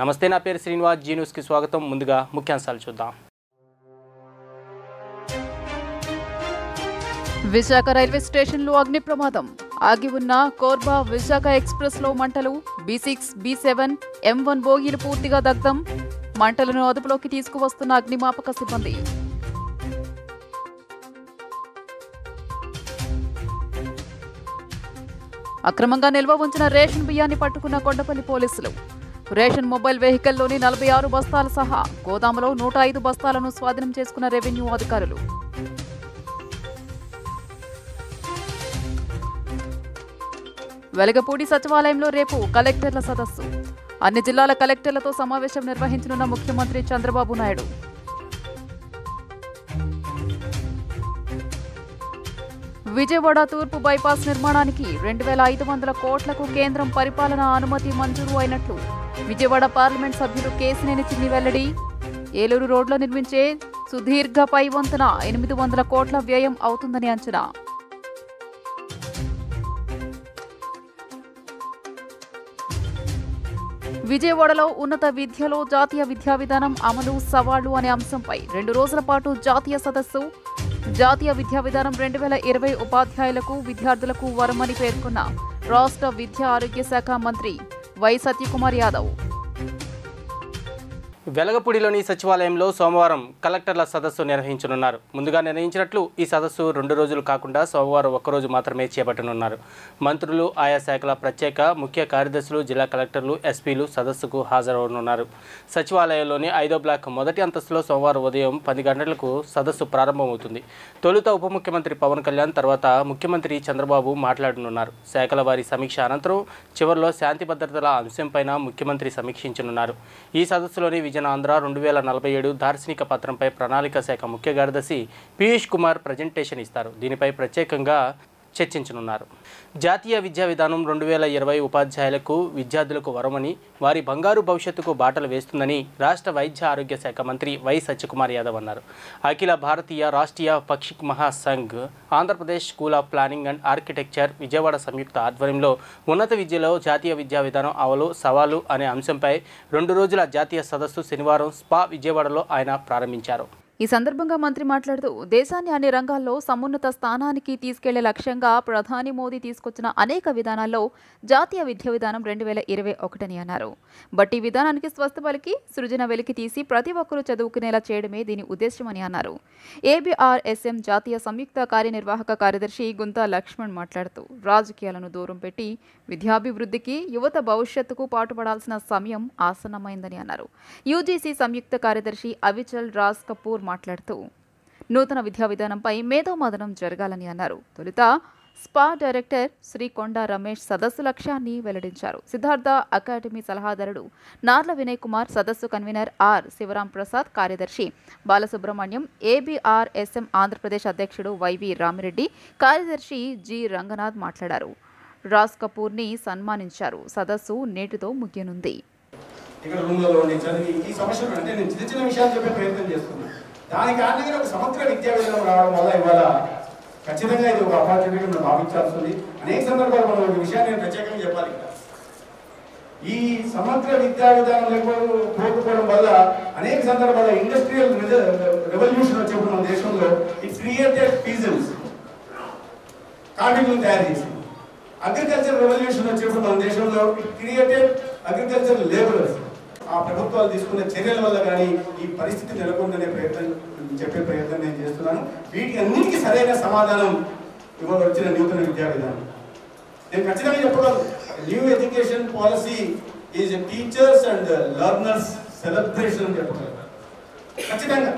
నమస్తే, నా పేరు శ్రీనివాస్. జీ న్యూస్కి స్వాగతం. ముందుగా ముఖ్యాంశాలు చూద్దాం. విశాఖ రైల్వే స్టేషన్లో అగ్ని ప్రమాదం. ఆగి ఉన్న కోర్బా విశాఖ ఎక్స్ప్రెస్లో మంటలు. B6, B7, M1 బోగీలు పూర్తిగా దగ్ధం. మంటలను అదుపులోకి తీసుకువస్తున్న అగ్నిమాపక సిబ్బంది. అక్రమంగా నిల్వ ఉంచిన రేషన్ బియ్యాన్ని పట్టుకున్న కొండపల్లి పోలీసులు. రేషన్ మొబైల్ వెహికల్లోని 46 బస్తాల సహా గోదాములో 105 బస్తాలను స్వాధీనం చేసుకున్న రెవెన్యూ అధికారులు. వెలగపూడి సచివాలయంలో రేపు కలెక్టర్ల సదస్సు. అన్ని జిల్లాల కలెక్టర్లతో సమావేశం నిర్వహించనున్న ముఖ్యమంత్రి చంద్రబాబు నాయుడు. విజయవాడ తూర్పు బైపాస్ నిర్మాణానికి 2500 కోట్లకు కేంద్రం పరిపాలనా అనుమతి మంజూరు అయినట్లు విజయవాడ పార్లమెంట్ సభ్యులు కేశినేని చిన్ని వెల్లడి. ఏలూరు రోడ్లో నిర్మించే సుదీర్ఘ పై వంతెన 800 కోట్ల వ్యయం అవుతుందని అంచనా. విజయవాడలో ఉన్నత విద్యలో జాతీయ విద్యా విధానం అమలు సవాళ్లు అనే అంశంపై 2 రోజుల పాటు జాతీయ సదస్సు. జాతీయ విద్యా విధానం 2020 ఉపాధ్యాయులకు విద్యార్థులకు వరమని పేర్కొన్న రాష్ట్ర విద్యా ఆరోగ్య శాఖ మంత్రి వై సత్యకుమార్ యాదవ్. వెలగపూడిలోని సచివాలయంలో సోమవారం కలెక్టర్ల సదస్సు నిర్వహించనున్నారు. ముందుగా నిర్ణయించినట్లు ఈ సదస్సు 2 రోజులు కాకుండా సోమవారం ఒక్కరోజు మాత్రమే చేపట్టనున్నారు. మంత్రులు, ఆయా శాఖల ప్రత్యేక ముఖ్య కార్యదర్శులు, జిల్లా కలెక్టర్లు, ఎస్పీలు సదస్సుకు హాజరవనున్నారు. సచివాలయంలోని 5వ బ్లాక్ మొదటి అంతస్తులో సోమవారం ఉదయం 10 గంటలకు సదస్సు ప్రారంభమవుతుంది. తొలుత ఉప ముఖ్యమంత్రి పవన్ కళ్యాణ్, తర్వాత ముఖ్యమంత్రి చంద్రబాబు మాట్లాడనున్నారు. శాఖల వారి సమీక్ష అనంతరం చివరిలో శాంతి భద్రతల అంశంపైన ముఖ్యమంత్రి సమీక్షించనున్నారు. ఈ సదస్సులోని విజయనాంధ్ర 2047 దార్శనిక పత్రంపై ప్రణాళిక శాఖ ముఖ్య కార్యదర్శి పీయూష్ కుమార్ ప్రజెంటేషన్ ఇస్తారు. దీనిపై ప్రత్యేకంగా చర్చించనున్నారు. జాతీయ విద్యా విధానం 2020 ఉపాధ్యాయులకు విద్యార్థులకు వరమని, వారి బంగారు భవిష్యత్తుకు బాటలు వేస్తుందని రాష్ట్ర వైద్య ఆరోగ్య శాఖ మంత్రి వై సత్యకుమార్ యాదవ్ అన్నారు. Akhil Bharatiya Rashtriya Shaikshik Mahasangh, Andhra Pradesh school of planning and architecture Vijayawada సంయుక్త ఆధ్వర్యంలో ఉన్నత విద్యలో జాతీయ విద్యా విధానం అమలు సవాలు అనే అంశంపై 2 రోజుల జాతీయ సదస్సు శనివారం స్పా విజయవాడలో ఆయన ప్రారంభించారు. ఈ సందర్భంగా మంత్రి మాట్లాడుతూ దేశాన్ని అన్ని రంగాల్లో సమున్నత స్థానానికి తీసుకెళ్లే లక్ష్యంగా ప్రధాని మోదీ తీసుకొచ్చిన అనేక విధానాల్లో జాతీయ విద్యా విధానం 2021 అని అన్నారు. బట్టి విధానానికి స్వస్థ పలికి సృజన వెలికి తీసి ప్రతి ఒక్కరూ చదువుకునేలా చేయడమే దీని ఉద్దేశమని అన్నారు. ABRSM జాతీయ సంయుక్త కార్యనిర్వాహక కార్యదర్శి గుంతా లక్ష్మణ్ మాట్లాడుతూ రాజకీయాలను దూరం పెట్టి విద్యాభివృద్ధికి, యువత భవిష్యత్తుకు పాటుపడాల్సిన సమయం ఆసన్నమైందని అన్నారు. UGC సంయుక్త కార్యదర్శి అవిచల్ రాజ్ కపూర్ మాట్లాడుతూ నూతన విద్యా విధానంపై మేధోమథనం జరగాలని అన్నారు. తొలుత స్పా డైరెక్టర్ శ్రీ కొండా రమేష్ సదస్సు లక్ష్యాన్ని వెల్లడించారు. సిద్ధార్థ అకాడమీ సలహాదారుడు నార్ల వినయ్ కుమార్, సదస్సు కన్వీనర్ ఆర్ శివరాం ప్రసాద్, కార్యదర్శి బాలసుబ్రహ్మణ్యం, ABRSM ఆంధ్రప్రదేశ్ అధ్యక్షుడు వైవి రామిరెడ్డి, కార్యదర్శి జి రంగనాథ్ మాట్లాడారు. రాజ్ కపూర్ని సన్మానించారు. సదస్సు నేటితో ముగియనుంది. ఇక్కడ రూమ్లలో ఉండి చదివి ఈ సమస్యలు అంటే నేను చిన్న చిన్న విషయాలు చెప్పే ప్రయత్నం చేస్తున్నాను. దాని కారణంగా ఒక సమగ్ర విద్యా విధానం రావడం వల్ల ఇవాళ ఖచ్చితంగా ఇది ఒక ఆపర్చునిటీ మనం భావించాల్సి ఉంది. అనేక సందర్భాలు మనం ఒక విషయాన్ని నేను ప్రత్యేకంగా చెప్పాలి. ఈ సమగ్ర విద్యా విధానం లేకపోవడం వల్ల అనేక సందర్భాల్లో ఇండస్ట్రియల్ రెవల్యూషన్ వచ్చేప్పుడు మన దేశంలో ఇట్ క్రియేటెడ్ పీజన్స్, కార్మికులను తయారు చేసింది. అగ్రికల్చర్ రెవల్యూషన్ వచ్చేప్పుడు మన దేశంలో ఇట్ క్రియేటెడ్ అగ్రికల్చర్ లేబరర్స్. ఆ ప్రభుత్వాలు తీసుకున్న చర్యల వల్ల కానీ ఈ పరిస్థితి నెలకొందనే చెప్పే ప్రయత్నం నేను చేస్తున్నాను. వీటికి అన్నిటికీ సరైన సమాధానం ఇవాళ వచ్చిన నూతన విద్యా విధానం. నేను ఖచ్చితంగా చెప్పగలను, new education policy is teachers and learners celebration అని చెప్పగలను. ఖచ్చితంగా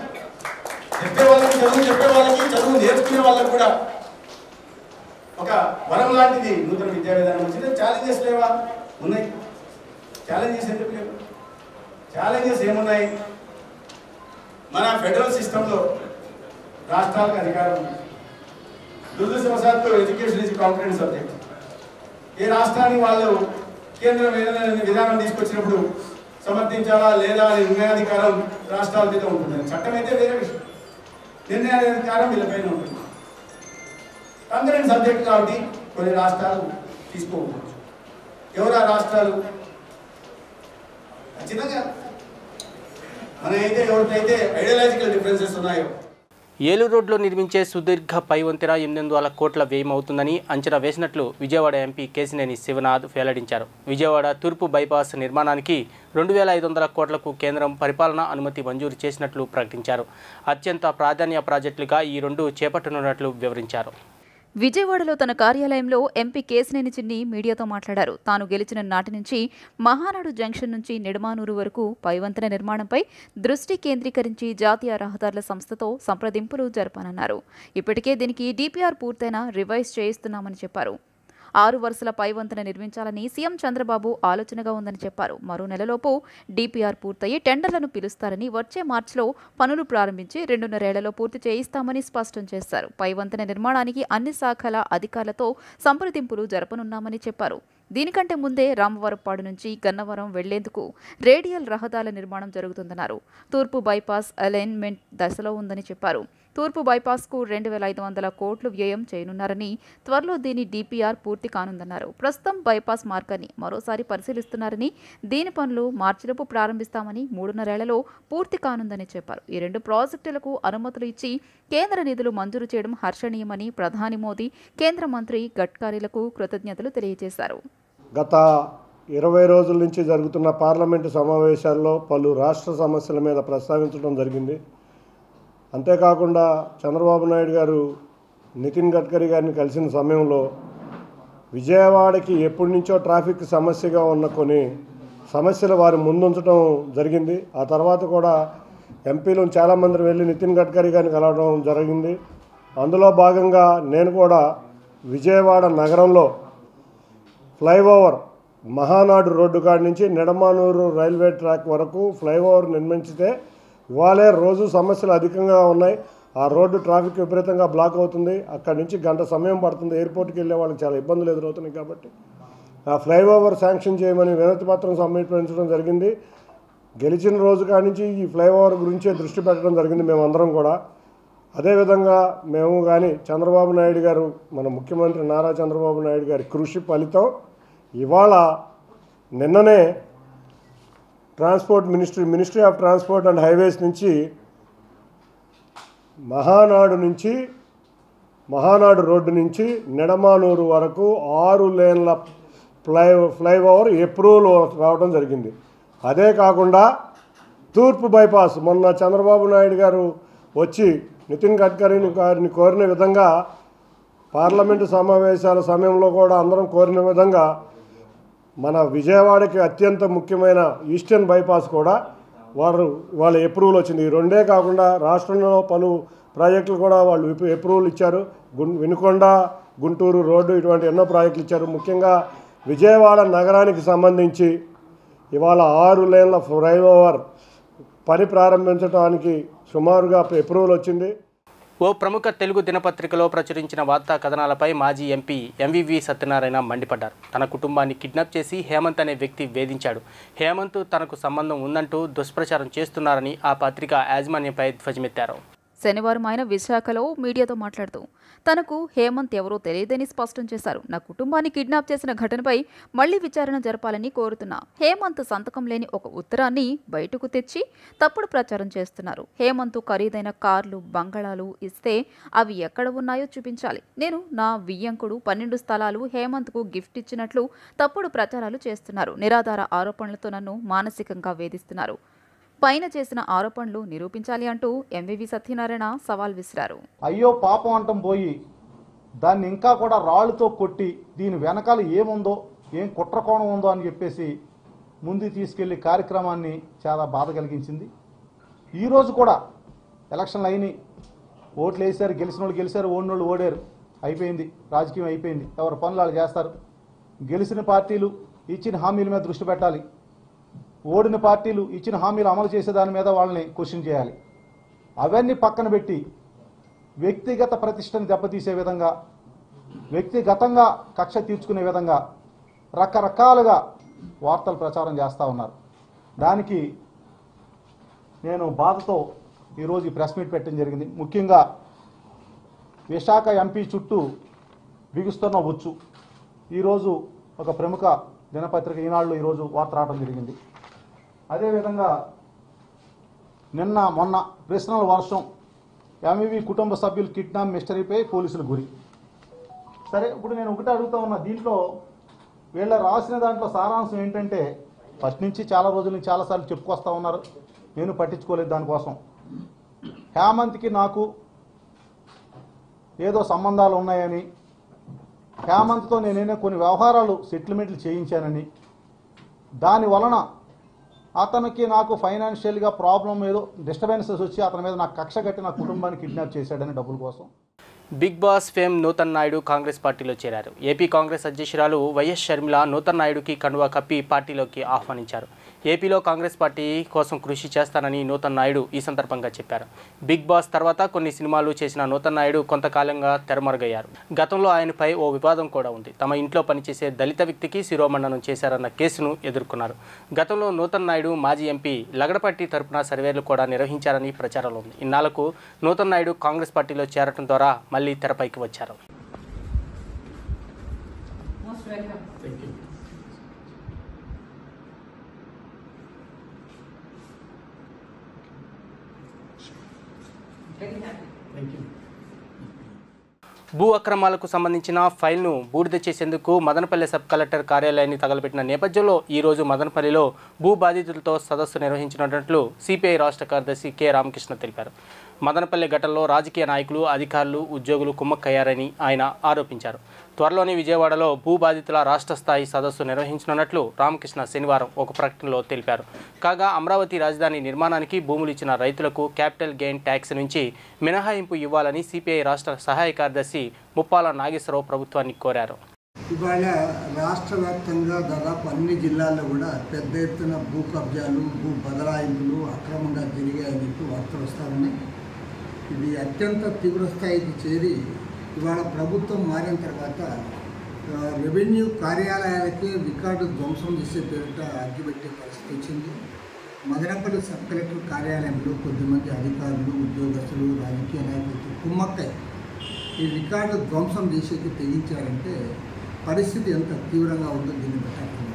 చెప్పే వాళ్ళకి, చదువు నేర్చుకునే వాళ్ళకి కూడా ఒక వరం లాంటిది నూతన విద్యా విధానం వచ్చింది. ఛాలెంజెస్ లేవా? ఉన్నాయి. ఛాలెంజెస్ ఎందుకు లేవు? ఛాలెంజెస్ ఏమున్నాయి? మన ఫెడరల్ సిస్టంలో రాష్ట్రాలకు అధికారం ఉంది. దురదృష్టవశాత్తు ఎడ్యుకేషన్ ఇస్ కాంకరెంట్ సబ్జెక్ట్. ఏ రాష్ట్రాన్ని వాళ్ళు కేంద్రం ఏదైనా విధానం తీసుకొచ్చినప్పుడు సమర్థించాలా లేదా అనే నిర్ణయాధికారం రాష్ట్రాల మీద ఉంటుంది. చట్టం అయితే వేరే విషయం, నిర్ణయాధికారం వీళ్ళపైన ఉంటుంది. కాంకరెంట్ సబ్జెక్ట్ కాబట్టి కొన్ని రాష్ట్రాలు తీసుకోవచ్చు. ఎవరు ఆ రాష్ట్రాలు? ఖచ్చితంగా మన ఎవరికైతే ఐడియాలజికల్ డిఫరెన్సెస్ ఉన్నాయో. ఏలూరు రోడ్లో నిర్మించే సుదీర్ఘ పై వంతెన 800 కోట్ల వ్యయం అవుతుందని అంచనా వేసినట్లు విజయవాడ ఎంపీ కేశినేని శివనాథ్ వెల్లడించారు. విజయవాడ తూర్పు బైపాస్ నిర్మాణానికి 2500 కోట్లకు కేంద్రం పరిపాలనా అనుమతి మంజూరు చేసినట్లు ప్రకటించారు. అత్యంత ప్రాధాన్య ప్రాజెక్టులుగా ఈ రెండు చేపట్టనున్నట్లు వివరించారు. విజయవాడలో తన కార్యాలయంలో ఎంపీ కేశినేని చిన్ని మీడియాతో మాట్లాడారు. తాను గెలిచిన నాటి నుంచి మహానాడు జంక్షన్ నుంచి నిడమానూరు వరకు పైవంతెన నిర్మాణంపై దృష్టి కేంద్రీకరించి జాతీయ రహదారుల సంస్థతో సంప్రదింపులు జరపనున్నారు. ఇప్పటికే దీనికి డిపిఆర్ పూర్తయినా రివైజ్ చేయిస్తున్నామని చెప్పారు. 6 వరుసల పైవంతెన నిర్మించాలని సీఎం చంద్రబాబు ఆలోచనగా ఉందని చెప్పారు. మరో నెలలోపు డిపిఆర్ పూర్తయి టెండర్లను పిలుస్తారని, వచ్చే మార్చిలో పనులు ప్రారంభించి 2.5 ఏళ్లలో పూర్తి చేయిస్తామని స్పష్టం చేశారు. పైవంతెన నిర్మాణానికి అన్ని శాఖల అధికారులతో సంప్రదింపులు జరపనున్నామని చెప్పారు. దీనికంటే ముందే రామవరపాడు నుంచి గన్నవరం వెళ్లేందుకు రేడియల్ రహదారుల నిర్మాణం జరుగుతుందన్నారు. తూర్పు బైపాస్ అలైన్మెంట్ దశలో ఉందని చెప్పారు. తూర్పు బైపాస్కు 2500 కోట్లు వ్యయం చేయనున్నారని, త్వరలో దీని డిపిఆర్ పూర్తి కానుందన్నారు. ప్రస్తుతం బైపాస్ మార్గాన్ని మరోసారి పరిశీలిస్తున్నారని, దీని పనులు మార్చిలోపు ప్రారంభిస్తామని, 3.5 ఏళ్లలో పూర్తి కానుందని చెప్పారు. ఈ 2 ప్రాజెక్టులకు అనుమతులు ఇచ్చి కేంద్ర నిధులు మంజూరు చేయడం హర్షణీయమని ప్రధాని మోదీ, కేంద్ర మంత్రి గడ్కరీలకు కృతజ్ఞతలు తెలియజేశారు. గత 20 రోజుల నుంచి జరుగుతున్న పార్లమెంటు సమావేశాల్లో పలు రాష్ట్ర సమస్యల మీద ప్రస్తావించడం జరిగింది. అంతేకాకుండా చంద్రబాబు నాయుడు గారు నితిన్ గడ్కరీ గారిని కలిసిన సమయంలో విజయవాడకి ఎప్పటి నుంచో ట్రాఫిక్ సమస్యగా ఉన్న కొన్ని సమస్యలు వారి ముందుంచడం జరిగింది. ఆ తర్వాత కూడా ఎంపీలు చాలామంది వెళ్ళి నితిన్ గడ్కరీ గారిని కలవడం జరిగింది. అందులో భాగంగా నేను కూడా విజయవాడ నగరంలో ఫ్లైఓవర్ మహానాడు రోడ్డు కాడి నుంచి నిడమానూరు రైల్వే ట్రాక్ వరకు ఫ్లైఓవర్ నిర్మించితే ఇవాళే రోజు సమస్యలు అధికంగా ఉన్నాయి. ఆ రోడ్డు ట్రాఫిక్ విపరీతంగా బ్లాక్ అవుతుంది. అక్కడి నుంచి గంట సమయం పడుతుంది. ఎయిర్పోర్ట్కి వెళ్ళే వాళ్ళకి చాలా ఇబ్బందులు ఎదురవుతున్నాయి. కాబట్టి ఆ ఫ్లైఓవర్ శాంక్షన్ చేయమని వినతి పత్రం సమర్పించడం జరిగింది. గెలిచిన రోజు కాడి నుంచి ఈ ఫ్లైఓవర్ గురించే దృష్టి పెట్టడం జరిగింది మేమందరం కూడా. అదేవిధంగా మేము కానీ చంద్రబాబు నాయుడు గారు, మన ముఖ్యమంత్రి నారా చంద్రబాబు నాయుడు గారి కృషి ఫలితం ఇవాళ నిన్ననే ministry of transport and highways నుంచి మహానాడు రోడ్డు నుంచి నిడమానూరు వరకు 6 లేన్ల ఫ్లైఓవర్ అప్రూవల్ రావడం జరిగింది. అదే కాకుండా తూర్పు బైపాస్ మొన్న చంద్రబాబు నాయుడు గారు వచ్చి నితిన్ గడ్కరీ గారిని కోరిన విధంగా పార్లమెంటు సమావేశాల సమయంలో కూడా అందరం కోరిన విధంగా మన విజయవాడకి అత్యంత ముఖ్యమైన ఈస్టర్న్ బైపాస్ కూడా వాళ్ళ అప్రూవల్ వచ్చింది. ఈ రెండే కాకుండా రాష్ట్రంలో పలు ప్రాజెక్టులు కూడా వాళ్ళు అప్రూవల్ ఇచ్చారు. వినుకొండ గుంటూరు రోడ్డు ఇటువంటి ఎన్నో ప్రాజెక్టులు ఇచ్చారు. ముఖ్యంగా విజయవాడ నగరానికి సంబంధించి ఇవాళ 6 లేన్ల ఫ్లైఓవర్ పని ప్రారంభించడానికి సుమారుగా అప్రూవల్ వచ్చింది. ఓ ప్రముఖ తెలుగు దినపత్రికలో ప్రచురించిన వార్తా కథనాలపై మాజీ ఎంపీ ఎంవివి సత్యనారాయణ మండిపడ్డారు. తన కుటుంబాన్ని కిడ్నాప్ చేసి హేమంత్ అనే వ్యక్తి వేధించాడు. హేమంత్ తనకు సంబంధం ఉందంటూ దుష్ప్రచారం చేస్తున్నారని ఆ పత్రిక యాజమాన్యంపై ధ్వజమెత్తారు. శనివారం ఆయన విశాఖలో మీడియాతో మాట్లాడుతూ తనకు హేమంత్ ఎవరో తెలియదని స్పష్టం చేశారు. నా కుటుంబాన్ని కిడ్నాప్ చేసిన ఘటనపై మళ్లీ విచారణ జరపాలని కోరుతున్నా. హేమంత్ సంతకం లేని ఒక ఉత్తరాన్ని బయటకు తెచ్చి తప్పుడు ప్రచారం చేస్తున్నారు. హేమంత్ ఖరీదైన కార్లు, బంగళాలు ఇస్తే అవి ఎక్కడ ఉన్నాయో చూపించాలి. నేను నా వియ్యంకుడు 12 స్థలాలు హేమంత్కు గిఫ్ట్ ఇచ్చినట్లు తప్పుడు ప్రచారాలు చేస్తున్నారు. నిరాధార ఆరోపణలతో నన్ను మానసికంగా వేధిస్తున్నారు. పైన చేసిన ఆరోపణలు నిరూపించాలి అంటూ ఎంవివి సత్యనారాయణ సవాల్ విసిరారు. అయ్యో పాపం అంటం పోయి దాన్ని ఇంకా కూడా రాళ్లతో కొట్టి దీని వెనకాల ఏముందో, ఏం కుట్రకోణం ఉందో అని చెప్పేసి ముందుకు తీసుకెళ్లి కార్యక్రమాన్ని చాలా బాధ కలిగించింది. ఈరోజు కూడా ఎలక్షన్లు అయినాయి, ఓట్లు వేశారు, గెలిచిన వాళ్ళు గెలిచారు, ఓడినోళ్ళు ఓడారు, అయిపోయింది, రాజకీయం అయిపోయింది, ఎవరి పనులు వాళ్ళు చేస్తారు. గెలిచిన పార్టీలు ఇచ్చిన హామీల మీద దృష్టి పెట్టాలి, ఓడిన పార్టీలు ఇచ్చిన హామీలు అమలు చేసే దాని మీద వాళ్ళని క్వశ్చన్ చేయాలి. అవన్నీ పక్కన పెట్టి వ్యక్తిగత ప్రతిష్టను దెబ్బతీసే విధంగా, వ్యక్తిగతంగా కక్ష తీర్చుకునే విధంగా రకరకాలుగా వార్తలు ప్రచారం చేస్తూ ఉన్నారు. దానికి నేను బాధతో ఈరోజు ఈ ప్రెస్ మీట్ పెట్టడం జరిగింది. ముఖ్యంగా విశాఖ ఎంపీ చుట్టూ బిగుస్తున్న ఉచ్చు. ఈరోజు ఒక ప్రముఖ దినపత్రిక ఈనాడులో ఈరోజు వార్త రావడం జరిగింది. అదేవిధంగా నిన్న మొన్న ప్రశ్నల వర్షం, ఎంఈవి కుటుంబ సభ్యులు కిడ్నాప్ మిస్టరీపై పోలీసులు గురి. సరే, ఇప్పుడు నేను ఒకటి అడుగుతా ఉన్నా, దీంట్లో వీళ్ళ రాసిన దాంట్లో సారాంశం ఏంటంటే, ఫస్ట్ నుంచి చాలా రోజుల నుంచి చాలాసార్లు చెప్పుకొస్తా ఉన్నారు, నేను పట్టించుకోలేదు దానికోసం. హేమంత్కి నాకు ఏదో సంబంధాలు ఉన్నాయని, హేమంత్తో నేనే కొన్ని వ్యవహారాలు సెటిల్మెంట్లు చేయించానని, దాని వలన అతనికి నాకు ఫైనాన్షియల్గా ప్రాబ్లం ఏదో డిస్టర్బెన్సెస్ వచ్చి అతని మీద నాకు కక్ష కట్టి నా కుటుంబాన్ని కిడ్నాప్ చేశాడని డబ్బుల కోసం. Bigg Boss fame Nutan Naidu Congress పార్టీలో చేరారు. ఏపీ కాంగ్రెస్ అధ్యక్షురాలు వైఎస్ షర్మిల నూతన్ నాయుడుకి కండువా కప్పి పార్టీలోకి ఆహ్వానించారు. ఏపీలో కాంగ్రెస్ పార్టీ కోసం కృషి చేస్తానని నూతన్ నాయుడు ఈ సందర్భంగా చెప్పారు. బిగ్ బాస్ తర్వాత కొన్ని సినిమాలు చేసిన నూతన్ నాయుడు కొంతకాలంగా తెరమరుగయ్యారు. గతంలో ఆయనపై ఓ వివాదం కూడా ఉంది. తమ ఇంట్లో పనిచేసే దళిత వ్యక్తికి శిరోమండనం చేశారన్న కేసును ఎదుర్కొన్నారు. గతంలో నూతన్ నాయుడు మాజీ ఎంపీ లగడపట్టి తరపున సర్వేలు కూడా నిర్వహించారని ప్రచారంలో ఉంది. ఇన్నాళ్లకు నూతన్ నాయుడు కాంగ్రెస్ పార్టీలో చేరటం ద్వారా మళ్ళీ తెరపైకి వచ్చారు. భూ అక్రమాలకు సంబంధించిన ఫైల్ను బూడిద చేసేందుకు మదనపల్లి సబ్ కలెక్టర్ కార్యాలయాన్ని తగలబెట్టిన నేపథ్యంలో ఈరోజు మదనపల్లిలో భూ బాధితులతో సదస్సు నిర్వహించినట్లు సిపిఐ రాష్ట్ర కార్యదర్శి కె రామకృష్ణ తెలిపారు. మదనపల్లి ఘటనలో రాజకీయ నాయకులు, అధికారులు, ఉద్యోగులు కుమ్మక్కయ్యారని ఆయన ఆరోపించారు. త్వరలోనే విజయవాడలో భూ బాధితుల రాష్ట్ర స్థాయి సదస్సు నిర్వహించనున్నట్లు రామకృష్ణ శనివారం ఒక ప్రకటనలో తెలిపారు. కాగా అమరావతి రాజధాని నిర్మాణానికి భూములు ఇచ్చిన రైతులకు క్యాపిటల్ గెయిన్ ట్యాక్స్ నుంచి మినహాయింపు ఇవ్వాలని సిపిఐ రాష్ట్ర సహాయ కార్యదర్శి ముప్పాల నాగేశ్వరరావు ప్రభుత్వాన్ని కోరారు. ఇవాళ రాష్ట్ర వ్యాప్తంగా దాదాపు అన్ని జిల్లాల్లో కూడా పెద్ద ఎత్తున భూ కబ్జాలు, భూ బదలాయింపులు అక్రమంగా జరిగాయని చెప్పి వార్తలు వస్తూ ఉన్నాయి. ఇది అత్యంత తీవ్ర స్థాయికి చేరి ఇవాళ ప్రభుత్వం మారిన తర్వాత రెవెన్యూ కార్యాలయాలకే రికార్డు ధ్వంసం చేసే పేరిట అగ్గిపెట్టే పరిస్థితి వచ్చింది. మదనపల్లి సబ్ కలెక్టర్ కార్యాలయంలో కొద్దిమంది అధికారులు, ఉద్యోగస్తులు, రాజకీయ నాయకులు కుమ్మక్కై ఈ రికార్డు ధ్వంసం చేసేకి తెగించారంటే పరిస్థితి ఎంత తీవ్రంగా ఉందో దీన్ని బట్టి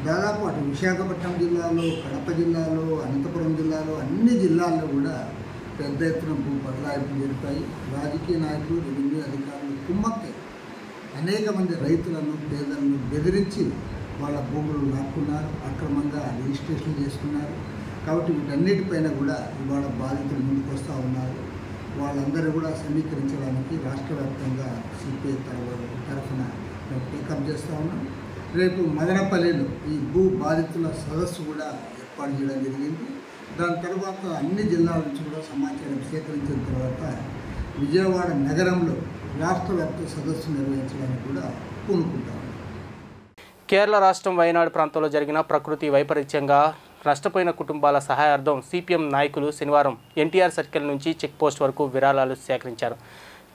దాదాపు అటు విశాఖపట్నం జిల్లాలో, కడప జిల్లాలో, అనంతపురం జిల్లాలో అన్ని జిల్లాల్లో కూడా పెద్ద ఎత్తున భూ బదలాయింపులు జరిపాయి. రాజకీయ నాయకులు, రెవెన్యూ అధికారులు కుమ్మక్కై అనేక మంది రైతులను, పేదలను బెదిరించి వాళ్ళ భూములు లాక్కున్నారు, అక్రమంగా రిజిస్ట్రేషన్ చేసుకున్నారు. కాబట్టి వీటన్నిటిపైన కూడా ఇవాళ బాధితులు ముందుకు వస్తూ ఉన్నారు. వాళ్ళందరూ కూడా సమీకరించడానికి రాష్ట్ర వ్యాప్తంగా సిపిఐ తరఫున మేము టేకప్ చేస్తూ ఉన్నాం. రేపు మదనపల్లిలో ఈ భూ బాధితుల సదస్సు కూడా ఏర్పాటు చేయడం జరిగింది. దాని తర్వాత అన్ని జిల్లాల నుంచి కూడా సమాచారం సేకరించిన తర్వాత విజయవాడ నగరంలో రాష్ట్ర వ్యాప్త సదస్సు నిర్వహించడానికి కూడా పూనుకుంటాం. కేరళ రాష్ట్రం వయనాడు ప్రాంతంలో జరిగిన ప్రకృతి వైపరీత్యంగా నష్టపోయిన కుటుంబాల సహాయార్థం సిపిఎం నాయకులు శనివారం ఎన్టీఆర్ సర్కిల్ నుంచి చెక్ పోస్ట్ వరకు విరాళాలు సేకరించారు.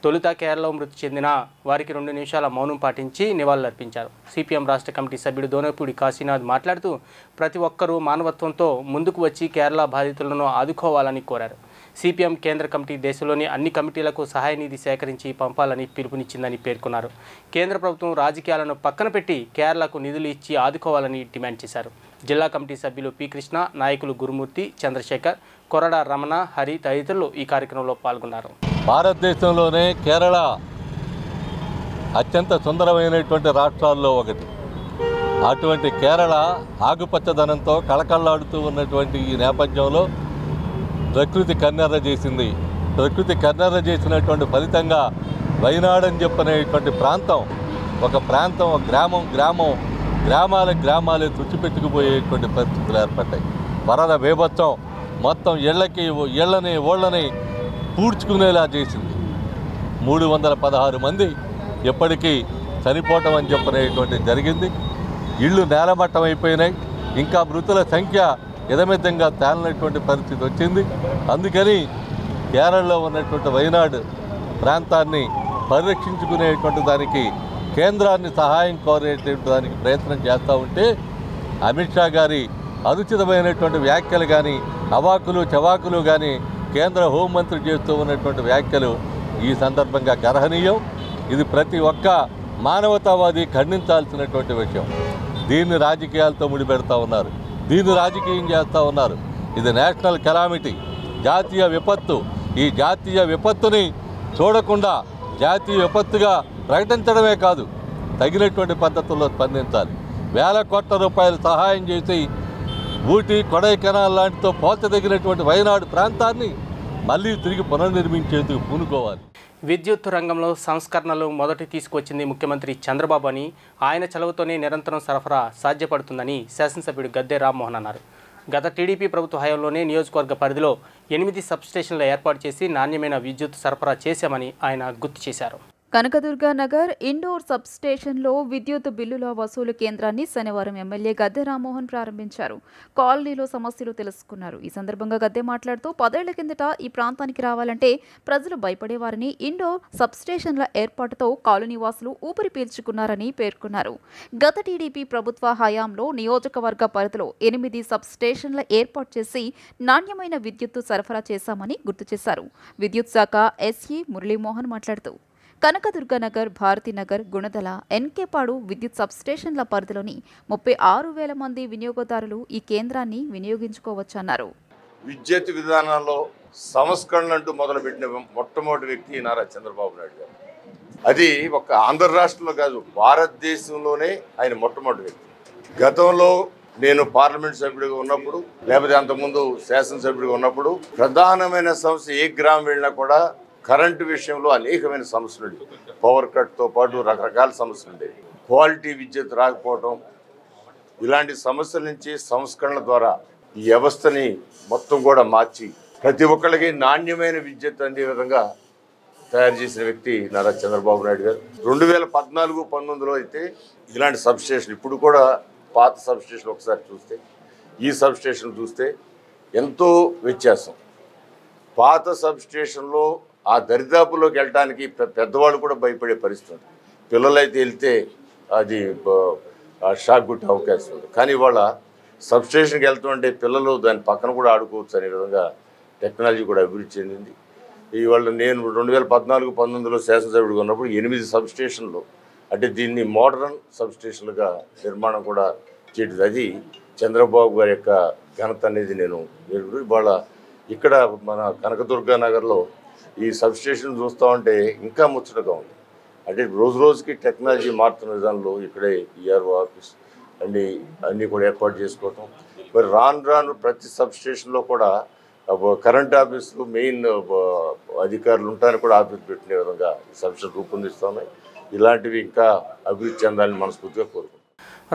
తొలుత కేరళలో మృతి చెందిన వారికి 2 నిమిషాల మౌనం పాటించి నివాళులర్పించారు. సిపిఎం రాష్ట్ర కమిటీ సభ్యుడు దోనపూడి కాశీనాథ్ మాట్లాడుతూ ప్రతి ఒక్కరూ మానవత్వంతో ముందుకు వచ్చి కేరళ బాధితులను ఆదుకోవాలని కోరారు. సిపిఎం కేంద్ర కమిటీ దేశంలోని అన్ని కమిటీలకు సహాయ నిధి సేకరించి పంపాలని పిలుపునిచ్చిందని పేర్కొన్నారు. కేంద్ర ప్రభుత్వం రాజకీయాలను పక్కన పెట్టి కేరళకు నిధులు ఇచ్చి ఆదుకోవాలని డిమాండ్ చేశారు. జిల్లా కమిటీ సభ్యులు పి కృష్ణ, నాయకులు గురుమూర్తి, చంద్రశేఖర్, కొరడ రమణ, హరి తదితరులు ఈ కార్యక్రమంలో పాల్గొన్నారు. భారతదేశంలోనే కేరళ అత్యంత సుందరమైనటువంటి రాష్ట్రాల్లో ఒకటి. అటువంటి కేరళ ఆకుపచ్చదనంతో కళకళలాడుతూ ఉన్నటువంటి ఈ నేపథ్యంలో ప్రకృతి కన్నెర్ర చేసింది. ప్రకృతి కన్నెర్ర చేసినటువంటి ఫలితంగా వైనాడని చెప్పనేటువంటి ప్రాంతం, ఒక గ్రామాలే తుచ్చిపెట్టుకుపోయేటువంటి పరిస్థితులు ఏర్పడ్డాయి. వరద బీభత్సం మొత్తం ఓళ్ళని పూడ్చుకునేలా చేసింది. 316 మంది ఎప్పటికీ చనిపోవటం అని చెప్పనేటువంటి జరిగింది. ఇళ్ళు నేలమట్టం అయిపోయినాయి. ఇంకా మృతుల సంఖ్య ఎదమిద్దంగా తేలినటువంటి పరిస్థితి వచ్చింది. అందుకని కేరళలో ఉన్నటువంటి వయనాడు ప్రాంతాన్ని పరిరక్షించుకునేటువంటి దానికి కేంద్రాన్ని సహాయం కోరేటువంటి దానికి ప్రయత్నం చేస్తూ ఉంటే అమిత్ షా గారి అనుచితమైనటువంటి వ్యాఖ్యలు కానీ, అవాకులు చవాకులు కానీ కేంద్ర హోంమంత్రి చేస్తూ ఉన్నటువంటి వ్యాఖ్యలు ఈ సందర్భంగా గర్హనీయం. ఇది ప్రతి ఒక్క మానవతావాది ఖండించాల్సినటువంటి విషయం. దీన్ని రాజకీయాలతో ముడిపెడతా ఉన్నారు. దీన్ని రాజకీయం చేస్తూ ఉన్నారు. ఇది నేషనల్ కెలామిటీ, జాతీయ విపత్తు. ఈ జాతీయ విపత్తుని చూడకుండా జాతీయ విపత్తుగా ప్రకటించడమే కాదు, తగినటువంటి పద్ధతుల్లో స్పందించాలి. వేల కోట్ల రూపాయలు సహాయం చేసి ఊటీ, కొడైకెనాల్ లాంటితో పోల్చదగినటువంటి వయనాడు ప్రాంతాన్ని మళ్ళీ తిరిగి పునర్నిర్మించేందుకు పూనుకోవాలి. విద్యుత్ రంగంలో సంస్కరణలు మొదటి తీసుకొచ్చింది ముఖ్యమంత్రి చంద్రబాబు అని, ఆయన చలవతోనే నిరంతరం సరఫరా సాధ్యపడుతుందని శాసనసభ్యుడు గద్దె రామ్మోహన్ అన్నారు. గత టీడీపీ ప్రభుత్వ హయాంలోనే నియోజకవర్గ పరిధిలో 8 సబ్స్టేషన్లు ఏర్పాటు చేసి నాణ్యమైన విద్యుత్ సరఫరా చేశామని ఆయన గుర్తు చేశారు. కనకదుర్గ నగర్ ఇండోర్ సబ్స్టేషన్లో విద్యుత్ బిల్లుల వసూలు కేంద్రాన్ని శనివారం ఎమ్మెల్యే గద్దె రామ్మోహన్ ప్రారంభించారు. కాలనీలో సమస్యలు తెలుసుకున్నారు. ఈ సందర్భంగా గద్దె మాట్లాడుతూ 10 ఏళ్ల కిందట ఈ ప్రాంతానికి రావాలంటే ప్రజలు భయపడేవారని, ఇండోర్ సబ్స్టేషన్ల ఏర్పాటుతో కాలనీ వాసులు ఊపిరి పీల్చుకున్నారని పేర్కొన్నారు. గత టీడీపీ ప్రభుత్వ హయాంలో నియోజకవర్గ పరిధిలో 8 సబ్స్టేషన్ల ఏర్పాటు చేసి నాణ్యమైన విద్యుత్తు సరఫరా చేశామని గుర్తు చేశారు. విద్యుత్ శాఖ ఎస్ఈ మురళీమోహన్ మాట్లాడుతూ కనకదుర్గ నగర్, భారతీనగర్, గుణదల, ఎన్కేపాడు విద్యుత్ సబ్స్టేషన్ల పరిధిలోని 36,000 మంది వినియోగదారులు ఈ కేంద్రాన్ని వినియోగించుకోవచ్చన్నారు. విద్యుత్ విధానంలో సంస్కరణలంటూ మొదలుపెట్టిన మొట్టమొదటి వ్యక్తి నారా చంద్రబాబు నాయుడు గారు. అది ఒక ఆంధ్ర రాష్ట్రంలో కాదు, భారతదేశంలోనే ఆయన మొట్టమొదటి వ్యక్తి. గతంలో నేను పార్లమెంట్ సభ్యుడిగా ఉన్నప్పుడు, లేకపోతే అంతకుముందు శాసనసభ్యుడిగా ఉన్నప్పుడు ప్రధానమైన సమస్య ఏ గ్రామం వెళ్ళినా కూడా కరెంటు విషయంలో అనేకమైన సమస్యలు ఉండేవి. పవర్ కట్తో పాటు రకరకాల సమస్యలు ఉండేవి. క్వాలిటీ విద్యుత్ రాకపోవడం, ఇలాంటి సమస్యల నుంచి సంస్కరణల ద్వారా ఈ వ్యవస్థని మొత్తం కూడా మార్చి ప్రతి ఒక్కరికి నాణ్యమైన విద్యుత్ అందే విధంగా తయారు చేసిన వ్యక్తి నారా చంద్రబాబు నాయుడు గారు. 2014-19లో అయితే ఇలాంటి సబ్స్టేషన్, ఇప్పుడు కూడా పాత సబ్స్టేషన్ ఒకసారి చూస్తే, ఈ సబ్స్టేషన్ చూస్తే ఎంతో వ్యత్యాసం. పాత సబ్స్టేషన్లో ఆ దరిదాపుల్లోకి వెళ్ళడానికి పెద్దవాళ్ళు కూడా భయపడే పరిస్థితి ఉంది. పిల్లలైతే వెళ్తే అది షాక్ కొట్టే అవకాశం ఉంది. కానీ ఇవాళ సబ్స్టేషన్కి వెళ్తుంటే పిల్లలు దాని పక్కన కూడా ఆడుకోవచ్చు అనే విధంగా టెక్నాలజీ కూడా అభివృద్ధి చెందింది. ఇవాళ నేను 2014-19లో శాసనసభ్యుడిగా ఉన్నప్పుడు 8 సబ్స్టేషన్లు, అంటే దీన్ని మోడర్న్ సబ్స్టేషన్లుగా నిర్మాణం కూడా చేయడం, అది చంద్రబాబు గారి యొక్క ఘనత అనేది నేను ఇవాళ ఇక్కడ మన కనకదుర్గ నగర్లో ఈ సబ్స్టేషన్ చూస్తూ ఉంటే ఇంకా ముచ్చటగా ఉంది. అంటే రోజు రోజుకి టెక్నాలజీ మారుతున్న విధానంలో ఇక్కడే ఈఆర్ఓ ఆఫీస్ అన్నీ కూడా ఏర్పాటు చేసుకోవటం. మరి రాను ప్రతి సబ్స్టేషన్లో కూడా కరెంట్ ఆఫీసులు, మెయిన్ అధికారులు ఉంటారని కూడా ఆఫీస్ పెట్టిన విధంగా ఈ సబ్స్టేషన్ రూపొందిస్తున్నాయి. ఇలాంటివి ఇంకా అభివృద్ధి చెందాలని మనస్ఫూర్తిగా కోరుకుంటున్నాం.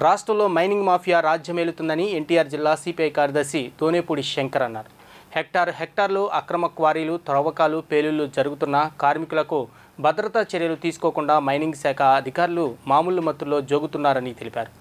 రాష్ట్రంలో మైనింగ్ మాఫియా రాజ్యమేలుతుందని ఎన్టీఆర్ జిల్లా సిపిఐ కార్యదర్శి తోనేపూడి శంకర్ అన్నారు. హెక్టార్లు అక్రమ క్వారీలు, త్రవ్వకాలు, పేలుళ్లు జరుగుతున్న కార్మికులకు భద్రతా చర్యలు తీసుకోకుండా మైనింగ్ శాఖ అధికారులు మామూలు మత్తుల్లో జోగుతున్నారని తెలిపారు.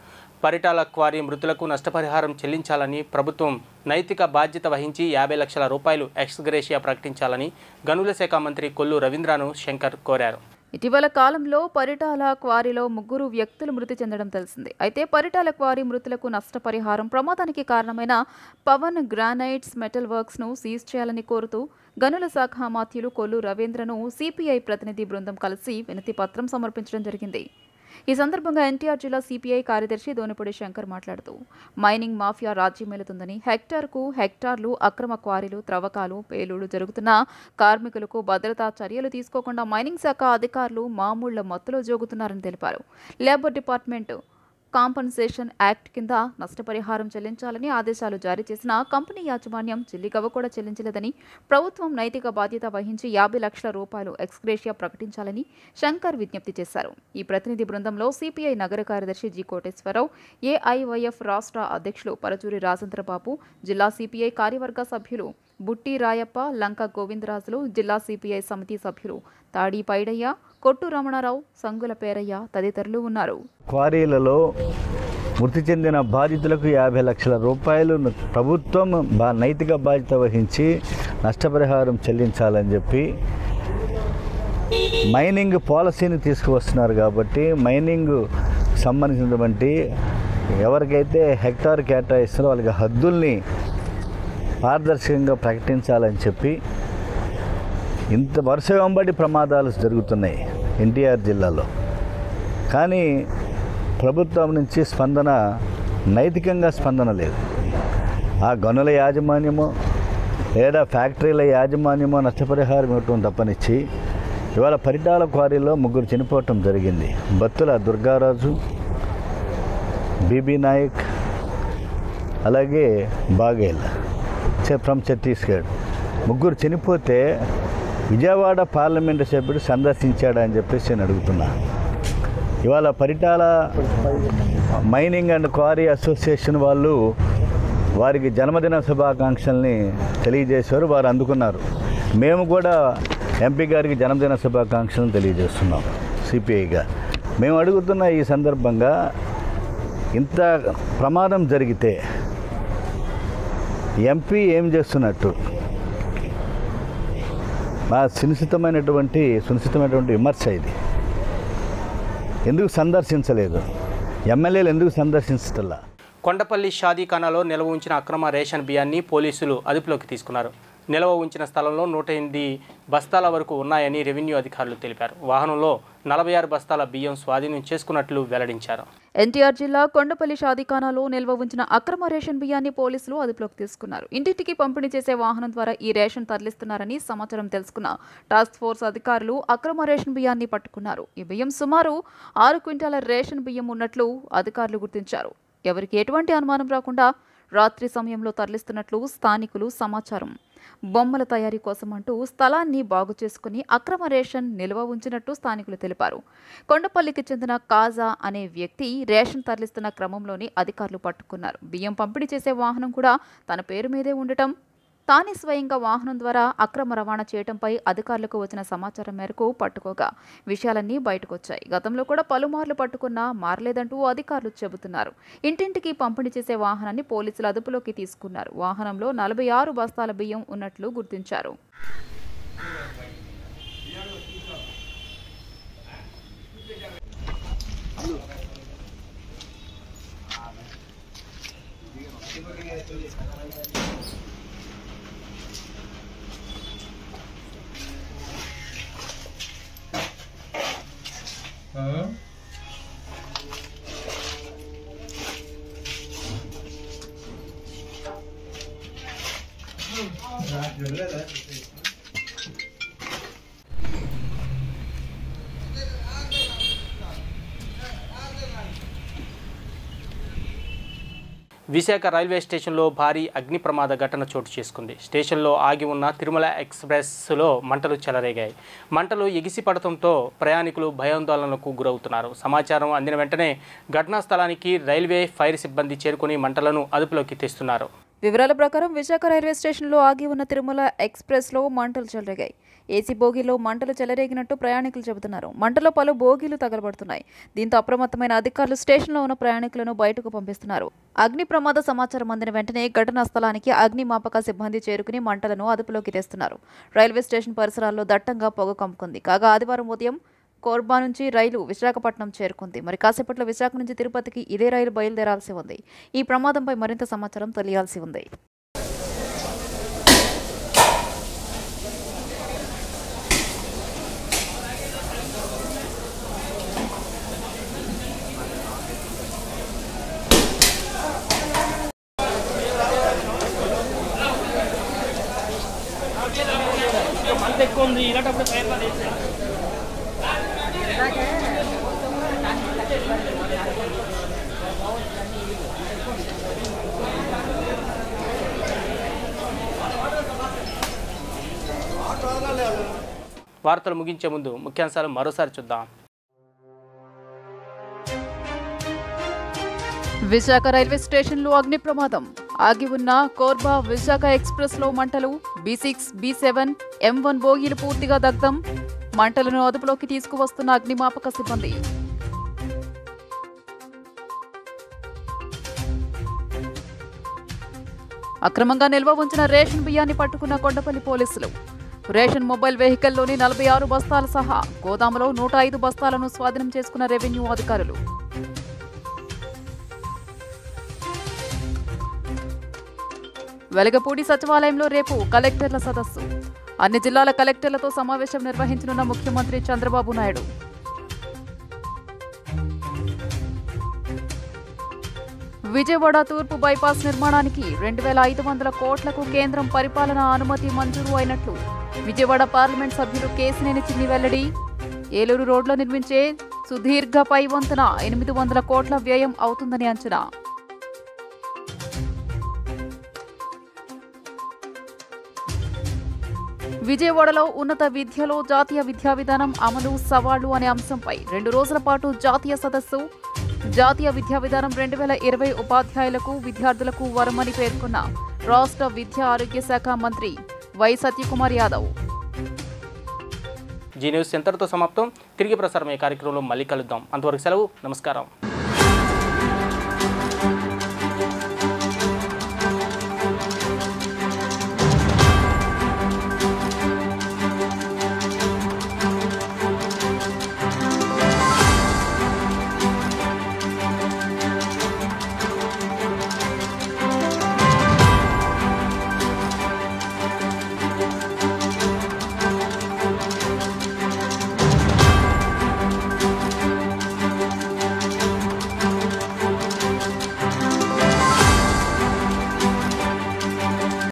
పరిటాల క్వారీ మృతులకు నష్టపరిహారం చెల్లించాలని, ప్రభుత్వం నైతిక బాధ్యత వహించి 50 లక్షల రూపాయలు ఎక్స్గ్రేషియా ప్రకటించాలని గనుల శాఖ మంత్రి కొల్లు రవీంద్రను శంకర్ కోరారు. ఇటీవల కాలంలో పరిటాల క్వారీలో 3 వ్యక్తులు మృతి చెందడం తెలిసిందే. అయితే పరిటాల క్వారీ మృతులకు నష్టపరిహారం, ప్రమాదానికి కారణమైన పవన్ గ్రానైట్స్ మెటల్ వర్క్స్ను సీజ్ చేయాలని కోరుతూ గనుల శాఖ మాత్యులు కొల్లు రవీంద్రను సిపిఐ ప్రతినిధి బృందం కలిసి వినతి పత్రం సమర్పించడం జరిగింది. ఈ సందర్భంగా ఎన్టీఆర్ జిల్లా సిపిఐ కార్యదర్శి దోనిపూడి శంకర్ మాట్లాడుతూ మైనింగ్ మాఫియా రాజ్యమేలుతుందని, హెక్టార్లు అక్రమ క్వారీలు, త్రవ్వకాలు, పేలుళ్లు జరుగుతున్న కార్మికులకు భద్రతా చర్యలు తీసుకోకుండా మైనింగ్ శాఖ అధికారులు మామూళ్ల మత్తులో జోగుతున్నారని తెలిపారు. లేబర్ డిపార్ట్మెంట్ కాంపన్సేషన్ యాక్ట్ కింద నష్టపరిహారం చెల్లించాలని ఆదేశాలు జారీ చేసిన కంపెనీ యాజమాన్యం చిల్లిగవ్వ కూడా చెల్లించలేదని, ప్రభుత్వం నైతిక బాధ్యత వహించి 50 లక్షల రూపాయలు ఎక్స్గ్రేషియా ప్రకటించాలని శంకర్ విజ్ఞప్తి చేశారు. ఈ ప్రతినిధి బృందంలో సిపిఐ నగర కార్యదర్శి జి కోటేశ్వరరావు, ఏఐవైఎఫ్ రాష్ట్ర అధ్యక్షులు పరచూరి రాజేంద్రబాబు, జిల్లా సిపిఐ కార్యవర్గ సభ్యులు బుట్టి రాయప్ప, లంక గోవిందరాజులు, జిల్లా సిపిఐ సమితి సభ్యులు తాడి పైడయ్య, కొట్టు రమణారావు, సంగుల పేరయ్య తదితరులు ఉన్నారు. క్వారీలలో మృతి చెందిన బాధితులకు 50 లక్షల రూపాయలు ప్రభుత్వం నైతిక బాధ్యత వహించి నష్టపరిహారం చెల్లించాలని చెప్పి మైనింగ్ పాలసీని తీసుకువస్తున్నారు. కాబట్టి మైనింగ్ సంబంధించినటువంటి ఎవరికైతే హెక్టార్ కేటాయిస్తారో వాళ్ళకి హద్దుల్ని పారదర్శకంగా ప్రకటించాలని చెప్పి ఇంత వరుస వెంబడి ప్రమాదాలు జరుగుతున్నాయి ఎన్టీఆర్ జిల్లాలో. కానీ ప్రభుత్వం నుంచి నైతికంగా స్పందన లేదు. ఆ గనుల యాజమాన్యమో లేదా ఫ్యాక్టరీల యాజమాన్యమో నష్టపరిహారం ఇవ్వటం తప్పనిచ్చి ఇవాళ పరిటాల క్వారీలో 3 చనిపోవటం జరిగింది. బత్తుల దుర్గారాజు, బీబీ నాయక్, అలాగే బాగేల్ ఫ్రమ్ ఛత్తీస్గఢ్. 3 చనిపోతే విజయవాడ పార్లమెంటు సభ్యుడు సందర్శించాడని చెప్పేసి నేను అడుగుతున్నా. ఇవాళ Paritala mining and quarry association వాళ్ళు వారికి జన్మదిన శుభాకాంక్షల్ని తెలియజేశారు, వారు అందుకున్నారు. మేము కూడా ఎంపీ గారికి జన్మదిన శుభాకాంక్షలను తెలియజేస్తున్నాం సిపిఐగా. మేము అడుగుతున్న ఈ సందర్భంగా ఇంత ప్రమాదం జరిగితే ఎంపీ ఏం చేస్తున్నట్టు మా సునిశ్చితమైనటువంటి విమర్శ ఇది. ఎందుకు సందర్శించలేదు? ఎమ్మెల్యేలు ఎందుకు సందర్శించటల్లా? కొండపల్లి షాదీఖానాలో నిల్వ ఉంచిన అక్రమ రేషన్ బియ్యాన్ని పోలీసులు అదుపులోకి తీసుకున్నారు. నిల్వ ఉంచిన స్థలంలో 108 బస్తాల వరకు ఉన్నాయని రెవెన్యూ అధికారులు తెలిపారు. వాహనంలో 46 బస్తాల బియ్యం స్వాధీనం చేసుకున్నట్లు వెల్లడించారు. ఎన్టీఆర్ జిల్లా కొండపల్లి షాదీఖానాలో నిల్వ ఉంచిన అక్రమ రేషన్ బియ్యాన్ని పోలీసులు అదుపులోకి తీసుకున్నారు. ఇంటింటికి పంపిణీ చేసే వాహనం ద్వారా ఈ రేషన్ తరలిస్తున్నారని సమాచారం తెలుసుకున్న టాస్క్ ఫోర్స్ అధికారులు అక్రమ రేషన్ బియ్యాన్ని పట్టుకున్నారు. ఈ బియ్యం సుమారు 6 క్వింటాల రేషన్ బియ్యం ఉన్నట్లు అధికారులు గుర్తించారు. ఎవరికి ఎటువంటి అనుమానం రాకుండా రాత్రి సమయంలో తరలిస్తున్నట్లు స్థానికులు సమాచారం. బొమ్మల తయారీ కోసం అంటూ స్థలాన్ని బాగు చేసుకుని అక్రమ రేషన్ నిల్వ ఉంచినట్టు స్థానికులు తెలిపారు. కొండపల్లికి చెందిన కాజా అనే వ్యక్తి రేషన్ తరలిస్తున్న క్రమంలోనే అధికారులు పట్టుకున్నారు. బియ్యం పంపిణీ చేసే వాహనం కూడా తన పేరు మీదే ఉండటం, తానే స్వయంగా వాహనం ద్వారా అక్రమ రవాణా చేయడంపై అధికారులకు వచ్చిన సమాచారం మేరకు పట్టుకోగా విషయాలన్నీ బయటకొచ్చాయి. గతంలో కూడా పలుమార్లు పట్టుకున్నా మారలేదంటూ అధికారులు చెబుతున్నారు. ఇంటింటికి పంపిణీ చేసే వాహనాన్ని పోలీసులు అదుపులోకి తీసుకున్నారు. వాహనంలో 46 బస్తాల బియ్యం ఉన్నట్లు గుర్తించారు. విశాఖ రైల్వే స్టేషన్లో భారీ అగ్ని ప్రమాద ఘటన చోటు చేసుకుంది. స్టేషన్లో ఆగి ఉన్న తిరుమల ఎక్స్ప్రెస్లో మంటలు చెలరేగాయి. మంటలు ఎగిసిపడటంతో ప్రయాణికులు భయాందోళనకు గురవుతున్నారు. సమాచారం అందిన వెంటనే ఘటనా స్థలానికి రైల్వే ఫైర్ సిబ్బంది చేరుకుని మంటలను అదుపులోకి తెస్తున్నారు. వివరాల ప్రకారం విశాఖ రైల్వే స్టేషన్లో ఆగి ఉన్న తిరుమల ఎక్స్ప్రెస్లో మంటలు చెలరేగాయి. ఏసీ బోగీలో మంటలు చెలరేగినట్టు ప్రయాణికులు చెబుతున్నారు. మంటలో పలు బోగీలు తగలబడుతున్నాయి. దీంతో అప్రమత్తమైన అధికారులు స్టేషన్లో ఉన్న ప్రయాణికులను బయటకు పంపిస్తున్నారు. అగ్ని ప్రమాద సమాచారం అందిన వెంటనే ఘటనా స్థలానికి అగ్నిమాపక సిబ్బంది చేరుకుని మంటలను అదుపులోకి తెస్తున్నారు. రైల్వే స్టేషన్ పరిసరాల్లో దట్టంగా పొగ కమ్ముకుంది. కాగా ఆదివారం ఉదయం కోర్బా నుంచి రైలు విశాఖపట్నం చేరుకుంది. మరి కాసేపట్లో విశాఖ నుంచి తిరుపతికి ఇదే రైలు బయలుదేరాల్సి ఉంది. ఈ ప్రమాదంపై మరింత సమాచారం తెలియాల్సి ఉంది. వార్తలు ముగించే ముందు ముఖ్యాంశాలు మరోసారి చూద్దాం. విశాఖ రైల్వే స్టేషన్లో అగ్ని ప్రమాదం. ఆగి ఉన్న కోర్బా విశాఖ ఎక్స్ప్రెస్లో మంటలు. B6, B7, M1 బోగీలు పూర్తిగా దగ్ధం. మంటలను అదుపులోకి తీసుకువస్తున్న అగ్నిమాపక సిబ్బంది. అక్రమంగా నిల్వ ఉంచిన రేషన్ బియ్యాన్ని పట్టుకున్న కొండపల్లి పోలీసులు. రేషన్ మొబైల్ వెహికల్లోని 46 బస్తాలు సహా గోదాములో 105 బస్తాలను స్వాధీనం చేసుకున్న రెవెన్యూ అధికారులు. వెలగపూడి సచివాలయంలో రేపు కలెక్టర్ల సదస్సు. అన్ని జిల్లాల కలెక్టర్లతో సమావేశం నిర్వహించనున్న ముఖ్యమంత్రి చంద్రబాబు నాయుడు. విజయవాడ తూర్పు బైపాస్ నిర్మాణానికి 2,500 కోట్లకు కేంద్రం పరిపాలనా అనుమతి మంజూరు అయినట్లు విజయవాడ పార్లమెంట్ సభ్యులు కేశినేని చిన్ని వెల్లడి. ఏలూరు రోడ్లో నిర్మించే సుదీర్ఘ పై వంతెన 800 కోట్ల వ్యయం అవుతుందని అంచనా. విజయవాడలో ఉన్నత విద్యలో జాతీయ విద్యా విధానం అమలు సవాళ్లు అనే అంశంపై 2 రోజుల పాటు జాతీయ సదస్సు. జాతీయ విద్యా విధానం 2020 ఉపాధ్యాయులకు విద్యార్థులకు వరమని పేర్కొన్న రాష్ట్ర విద్యా ఆరోగ్య శాఖ మంత్రి Y Satyakumar Yadav. Zee News సెంటర్తో సమాప్తం. తిరిగి ప్రసారమయ్యే కార్యక్రమంలో మళ్ళీ కలుద్దాం. అంతవరకు సెలవు. నమస్కారం.